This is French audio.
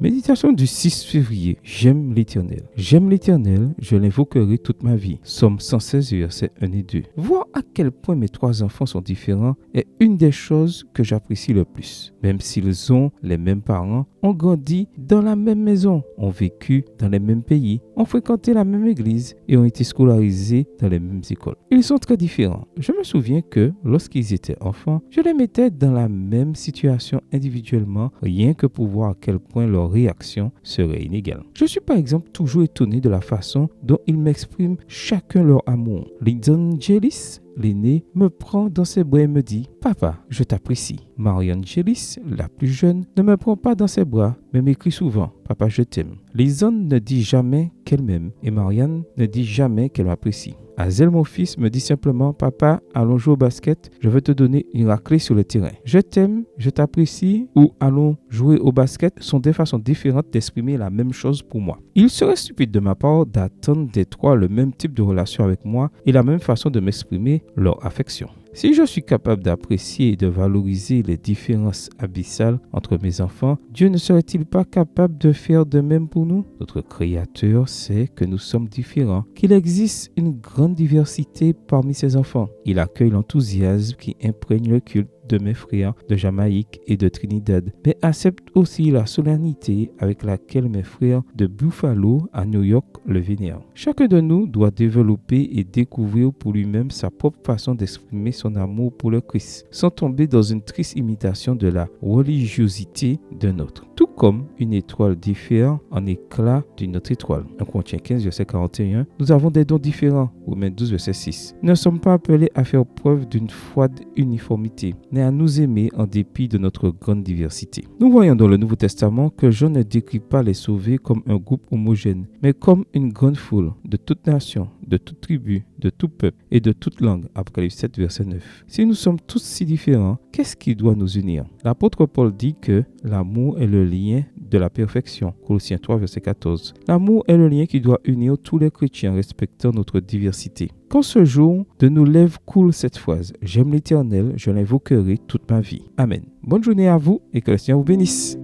Méditation du 6 février. J'aime l'Éternel. J'aime l'Éternel, je l'invoquerai toute ma vie. Psaume 116, versets 1 et 2. Voir à quel point mes trois enfants sont différents est une des choses que j'apprécie le plus. Même s'ils ont les mêmes parents, ont grandi dans la même maison, ont vécu dans les mêmes pays, ont fréquenté la même église et ont été scolarisés dans les mêmes écoles. Ils sont très différents. Je me souviens que lorsqu'ils étaient enfants, je les mettais dans la même situation individuellement, rien que pour voir à quel point leur réaction serait inégale. Je suis par exemple toujours étonné de la façon dont ils m'expriment chacun leur amour. Lyndon Jellis, l'aîné, me prend dans ses bras et me dit « Papa, je t'apprécie ». Marianne Jellis, la plus jeune, ne me prend pas dans ses bras, mais m'écrit souvent « Papa, je t'aime ». Lyndon ne dit jamais qu'elle m'aime et Marianne ne dit jamais qu'elle m'apprécie. Hazel, mon fils, me dit simplement « Papa, allons jouer au basket, je veux te donner une raclée sur le terrain ». Je t'aime, je t'apprécie ou allons jouer au basket sont des façons différentes d'exprimer la même chose pour moi. Il serait stupide de ma part d'attendre des trois le même type de relation avec moi et la même façon de m'exprimer leur affection. Si je suis capable d'apprécier et de valoriser les différences abyssales entre mes enfants, Dieu ne serait-il pas capable de faire de même pour nous? Notre Créateur sait que nous sommes différents, qu'il existe une grande diversité parmi ses enfants. Il accueille l'enthousiasme qui imprègne le culte de mes frères de Jamaïque et de Trinidad, mais accepte aussi la solennité avec laquelle mes frères de Buffalo à New York le vénèrent. Chacun de nous doit développer et découvrir pour lui-même sa propre façon d'exprimer son amour pour le Christ, sans tomber dans une triste imitation de la religiosité d'un autre. Tout comme une étoile diffère en éclat d'une autre étoile. En Corinthiens 15, verset 41, nous avons des dons différents. Romains 12, verset 6. Nous ne sommes pas appelés à faire preuve d'une froide uniformité, mais à nous aimer en dépit de notre grande diversité. Nous voyons dans le Nouveau Testament que Jean ne décrit pas les sauvés comme un groupe homogène, mais comme une grande foule de toute nation, de toute tribu, de tout peuple et de toute langue. Apocalypse 7, verset 9. Si nous sommes tous si différents, qu'est-ce qui doit nous unir? L'apôtre Paul dit que l'amour est le lien de la perfection. Colossiens 3, verset 14. L'amour est le lien qui doit unir tous les chrétiens respectant notre diversité. Quand ce jour de nos lèvres coule cette phrase, j'aime l'Éternel, je l'invoquerai toute ma vie. Amen. Bonne journée à vous et que le Seigneur vous bénisse.